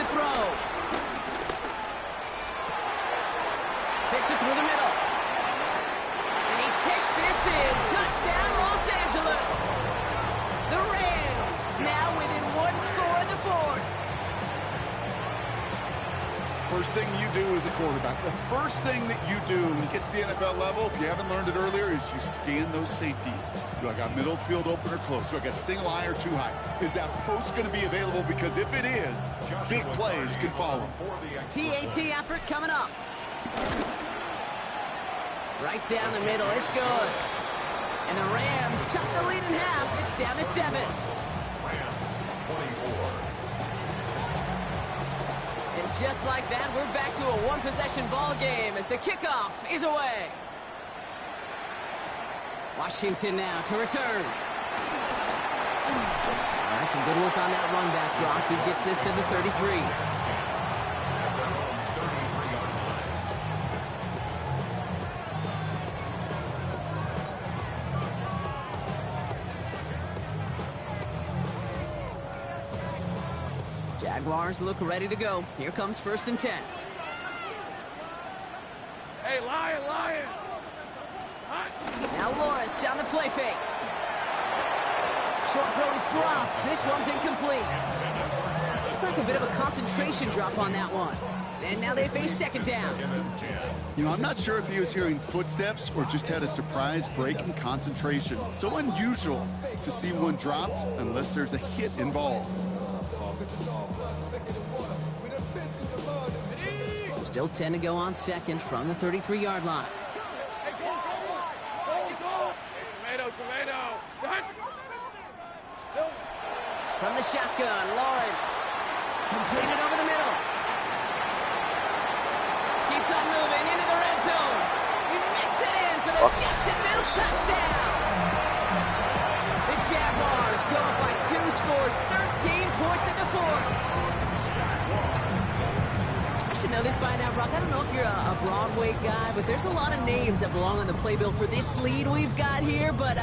to throw. Fits it through the middle. And he takes this in. Touchdown, Los Angeles. The Rams now within one score in the fourth. First thing you do as a quarterback, the first thing that you do when you get to the NFL level, if you haven't learned it earlier, is you scan those safeties. Do I got middle field open or close? Do I got single high or two high? Is that post going to be available? Because if it is, big plays can follow. PAT effort coming up. Right down the middle, it's good. And the Rams chuck the lead in half. It's down to 7. And just like that, we're back to a one-possession ball game as the kickoff is away. Washington now to return. All right, some good work on that run back, Brock. He gets this to the 33. Jaguars look ready to go. Here comes 1st and 10. Hey, Lion, Lion. Hot. Now Lawrence on the play fake. Short throw is dropped. This one's incomplete. Looks like a bit of a concentration drop on that one. And now they face 2nd down. You know, I'm not sure if he was hearing footsteps or just had a surprise break in concentration. So unusual to see one dropped unless there's a hit involved. So still 10 to go on 2nd from the 33-yard line. Hey, go. Hey, tomato. Done. From the shotgun, Lawrence. Completed over the middle. Keeps on moving into the red zone. He makes it in for the Jacksonville touchdown. The Jaguars go up by 2 scores, 13 points in the fourth. I should know this by now, Brock. I don't know if you're a Broadway guy, but there's a lot of names that belong on the playbill for this lead we've got here. But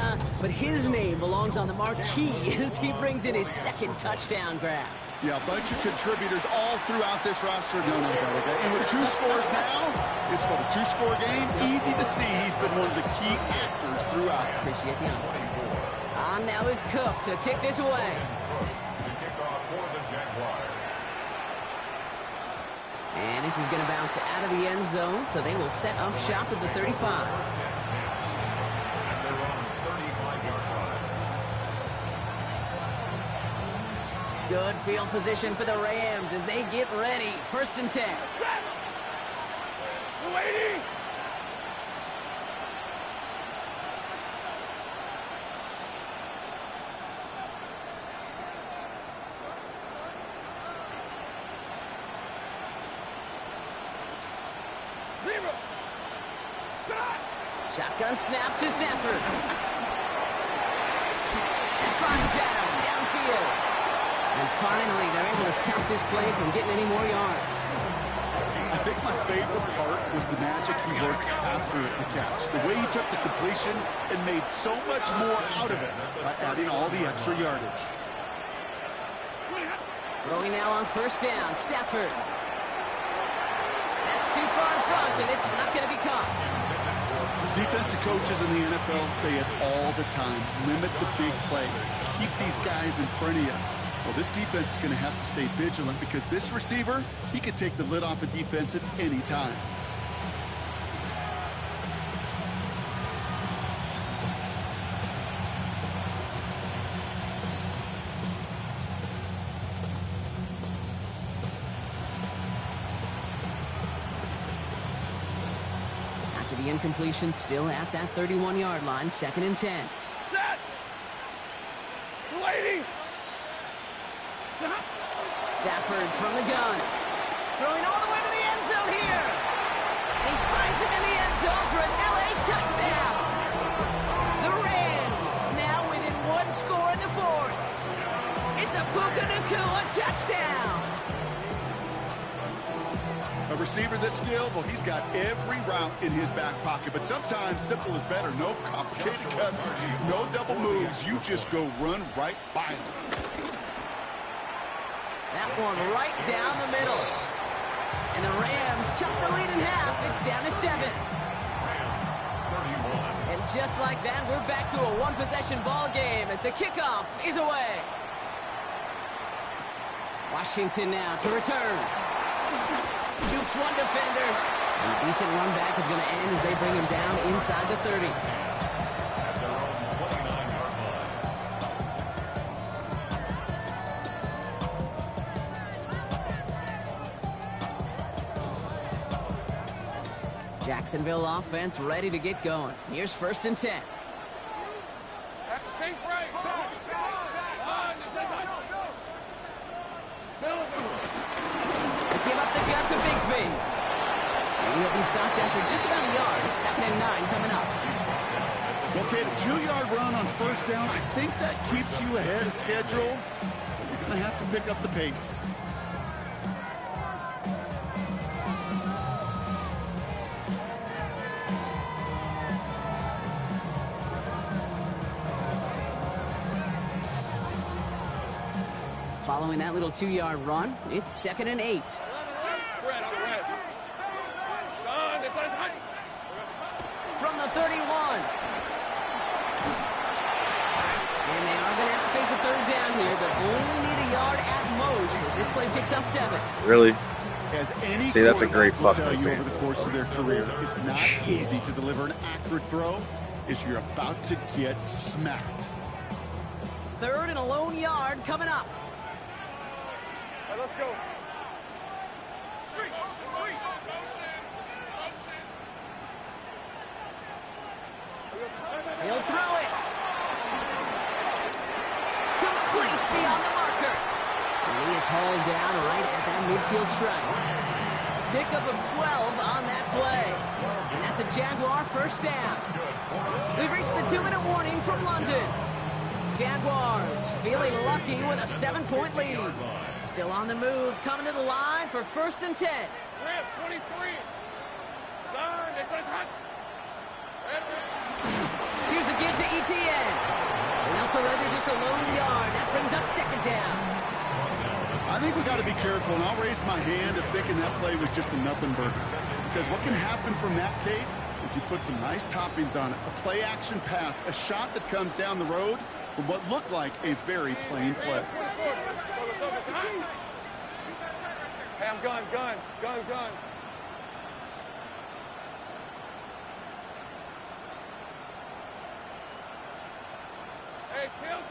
his name belongs on the marquee as he brings in his 2nd touchdown grab. Yeah, a bunch of contributors all throughout this roster. No, and with 2 scores now, it's about a 2-score game. Easy to see he's been one of the key actors throughout. Appreciate the honesty. On now is Cook to kick this away. And this is going to bounce out of the end zone, so they will set up shop at the 35. Good field position for the Rams as they get ready. 1st and 10. Waiting. Shotgun snap to Sanford. And finds Adams downfield. And finally, they're able to stop this play from getting any more yards. I think my favorite part was the magic he worked after the catch. The way he took the completion and made so much more out of it by adding all the extra yardage. Throwing now on 1st down, Stafford. That's too far in front, and it's not going to be caught. Defensive coaches in the NFL say it all the time. Limit the big play. Keep these guys in front of you. Well, this defense is going to have to stay vigilant because this receiver, he could take the lid off a defense at any time. After the incompletion, still at that 31-yard line, 2nd and 10. Set. Waiting. Stafford from the gun. Throwing all the way to the end zone here. And he finds him in the end zone for an LA touchdown. The Rams now within 1 score in the fourth. It's a Puka Nacua touchdown. A receiver this skilled, well, he's got every route in his back pocket. But sometimes simple is better. No complicated cuts, no double moves. You just go run right by him. That that one right down the middle. And the Rams chop the lead in half. It's down to 7. Rams 31. And just like that, we're back to a one-possession ball game as the kickoff is away. Washington now to return. Jukes one defender. And a decent run back is going to end as they bring him down inside the 30. At their own 29-yard line. Jacksonville offense ready to get going. Here's 1st and 10. Take break. Give up the gut to Bigsby. And he'll be stopped after just about a yard. 2nd and 9 coming up. Okay, the 2-yard run on 1st down, I think that keeps you ahead of schedule. You're going to have to pick up the pace. Following that little 2-yard run, it's 2nd and 8. From the 31. And they are going to have to face a 3rd down here, but only need a yard at most as this play picks up 7. Really? As any See, that's a great quarterback will fucking tell you example. over the course of their career, it's not easy to deliver an accurate throw as you're about to get smacked. 3rd and a lone yard coming up. All right, let's go. He'll throw it. Complete beyond the marker. And he is hauled down right at that midfield stripe. Pickup of 12 on that play. And that's a Jaguar 1st down. We've reached the 2-minute warning from London. Jaguars feeling lucky with a 7-point lead. Still on the move, coming to the line for 1st and 10. Rip, 23. Here's a give to ETN. And they'll surrender just a lone yard. That brings up 2nd down. I think we got to be careful, and I'll raise my hand of thinking that play was just a nothing burger. Because what can happen from that, Kate, is you put some nice toppings on it. A play-action pass, a shot that comes down the road from what looked like a very plain play. Hey, I'm gun. Hey, kill.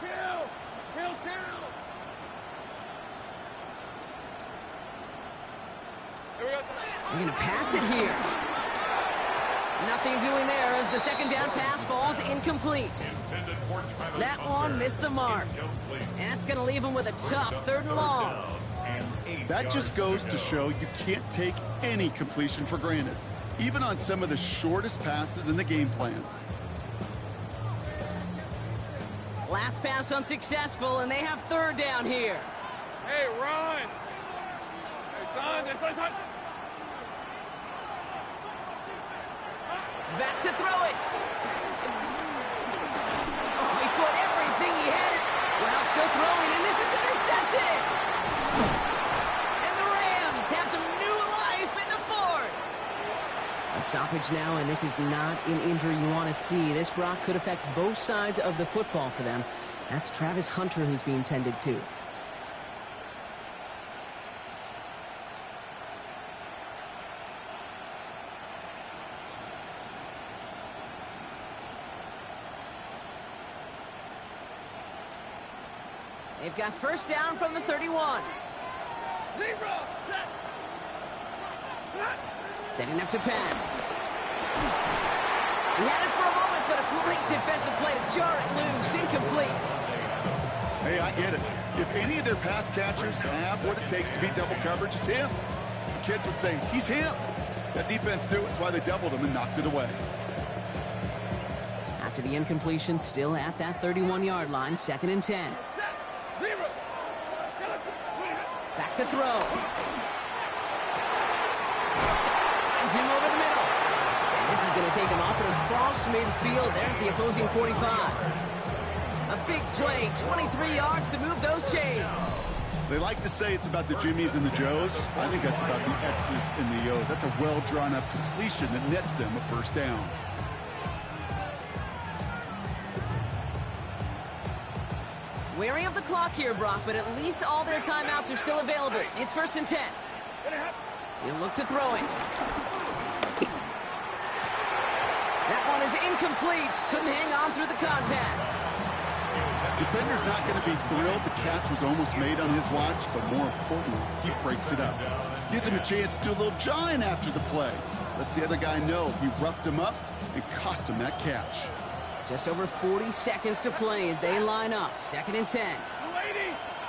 Here we go. They're going to pass it here. Nothing doing there as the 2nd down pass falls incomplete. That one missed the mark. And that's going to leave him with a tough 3rd and long. That just goes to show you can't take any completion for granted, even on some of the shortest passes in the game plan. Last pass unsuccessful, and they have 3rd down here. Hey, run. Hey, son. Back to throw it. Oh, he put everything he had it. Well, still throwing, and this is intercepted. And the Rams have some new life in the 4th. A stoppage now, and this is not an injury you want to see. This rock could affect both sides of the football for them. That's Travis Hunter who's being tended to. They've got 1st down from the 31. Setting up to pass. He had it for a moment, but a great defensive play to jar it loose. Incomplete. Hey, I get it. If any of their pass catchers have what it takes to beat double coverage, it's him. The kids would say, he's him. That defense knew it's why they doubled him and knocked it away. After the incompletion, still at that 31-yard line, 2nd and 10. Back to throw. Finds him over the middle. And this is going to take him off and across midfield there at the opposing 45. A big play, 23 yards to move those chains. They like to say it's about the Jimmies and the Joes. I think that's about the X's and the O's. That's a well-drawn-up completion that nets them a first down. Wary of the clock here, Brock, but at least all their timeouts are still available. It's 1st and 10. You look to throw it. That one is incomplete. Couldn't hang on through the contact. Defender's not going to be thrilled the catch was almost made on his watch, but more importantly, he breaks it up. Gives him a chance to do a little jawing after the play. Lets the other guy know he roughed him up and cost him that catch. Just over 40 seconds to play as they line up. 2nd and 10.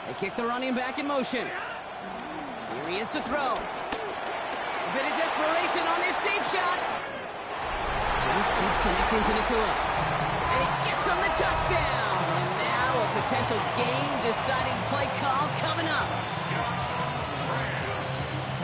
They kick the running back in motion. Here he is to throw. A bit of desperation on this deep shot. James keeps connecting to Nicola. And he gets him the touchdown. And now a potential game-deciding play call coming up.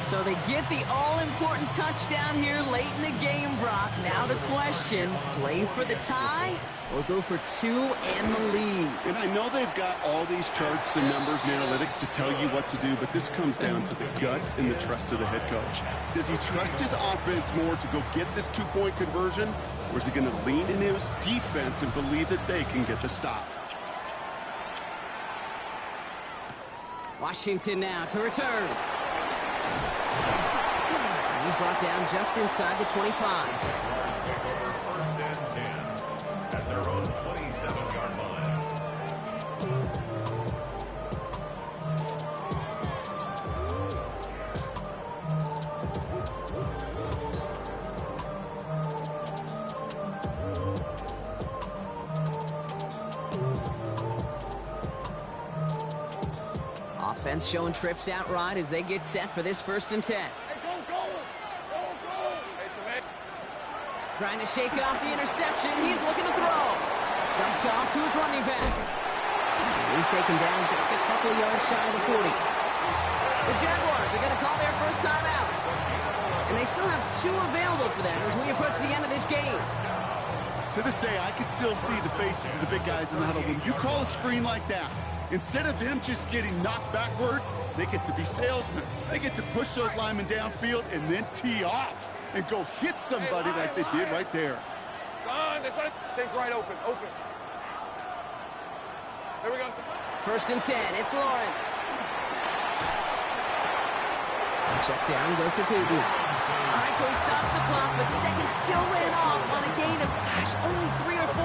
So they get the all-important touchdown here late in the game, Brock. Now the question, play for the tie or go for 2 and the lead? And I know they've got all these charts and numbers and analytics to tell you what to do, but this comes down to the gut and the trust of the head coach. Does he trust his offense more to go get this 2-point conversion, or is he going to lean into his defense and believe that they can get the stop? Washington now to return. He's brought down just inside the 25. First and 10 at their own 27-yard line. Offense showing trips out right as they get set for this 1st and 10. Trying to shake off the interception. He's looking to throw. Dumped off to his running back. He's taken down just a couple of yards shy of the 40. The Jaguars are going to call their first timeout. And they still have 2 available for them as we approach the end of this game. To this day, I can still see the faces of the big guys in the huddle. When you call a screen like that, instead of them just getting knocked backwards, they get to be salesmen. They get to push those linemen downfield and then tee off and go hit somebody like they did right there. Take right open. Here we go. 1st and 10. It's Lawrence. Check down goes to Tootin. All right, so he stops the clock, but seconds still ran off on a gain of, only 3 or 4.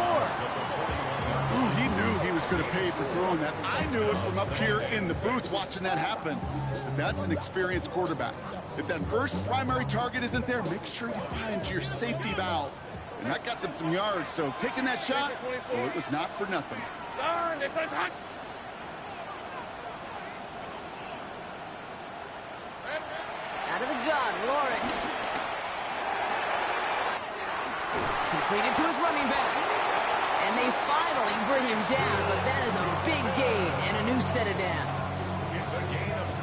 Ooh, he knew he was going to pay for throwing that. I knew it from up here in the booth watching that happen. But that's an experienced quarterback. If that first primary target isn't there, make sure you find your safety valve. And that got them some yards, so taking that shot, well, it was not for nothing. Out of the gun, Lawrence. Completed to his running back. And they finally bring him down, but that is a big gain and a new set of downs.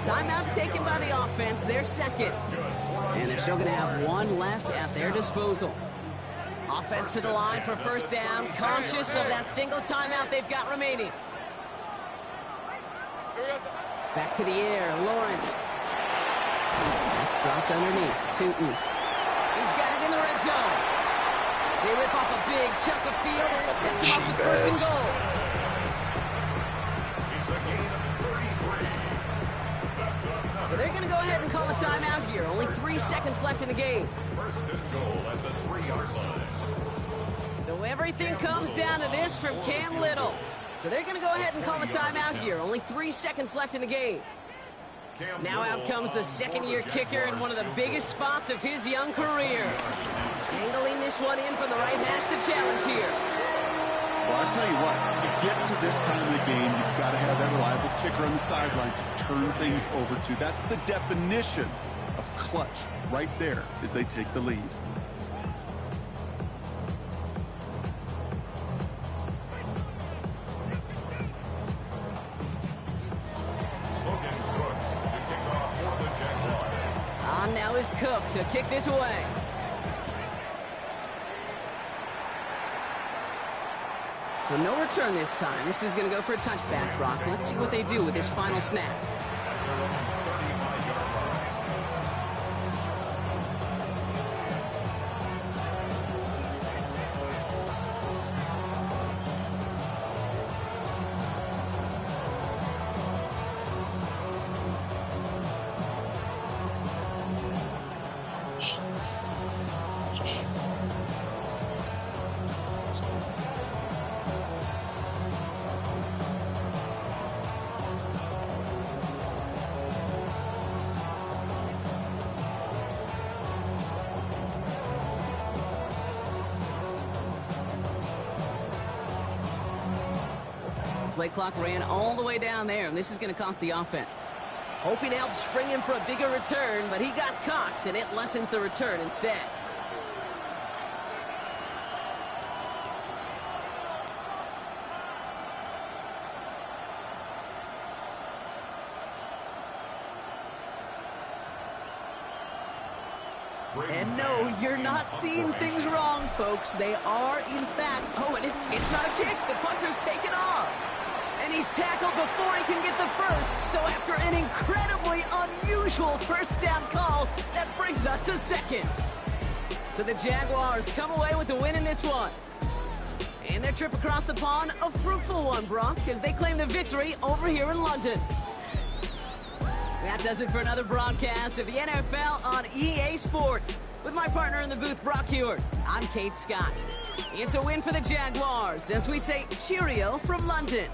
Timeout taken by the offense, their 2nd. And they're still going to have 1 left at their disposal. Offense to the line for 1st down, conscious of that single timeout they've got remaining. Back to the air, Lawrence. That's dropped underneath, Tootin. He's got it in the red zone. They rip off a big chunk of field and it sets him up with 1st and goal. So they're going to go ahead and call a timeout here. Only 3 seconds left in the game. 1st and goal at the 3-yard line. So everything comes down to this from Cam Little. So they're going to go ahead and call a timeout here. Only 3 seconds left in the game. Now out comes the 2nd-year kicker in one of the biggest spots of his young career. Angling this one in from the right hash, the challenge here. Well, I'll tell you what, you get to this time of the game, you've got to have that reliable kicker on the sideline to turn things over to. That's the definition of clutch right there as they take the lead. On now is Cook to kick this away. So no return this time. This is going to go for a touchback, Brock. Let's see what they do with this final snap. play clock ran all the way down there, and this is going to cost the offense. Hoping to help spring him for a bigger return, but he got caught, and it lessens the return instead. And no, you're not seeing things wrong, folks. They are, in fact... Oh, and it's not a kick. The punter's taken off. And he's tackled before he can get the first. So after an incredibly unusual first down call, that brings us to second. So the Jaguars come away with the win in this one. And their trip across the pond, a fruitful one, Brock, as they claim the victory over here in London. That does it for another broadcast of the NFL on EA Sports. With my partner in the booth, Brock Hewitt, I'm Kate Scott. It's a win for the Jaguars as we say cheerio from London.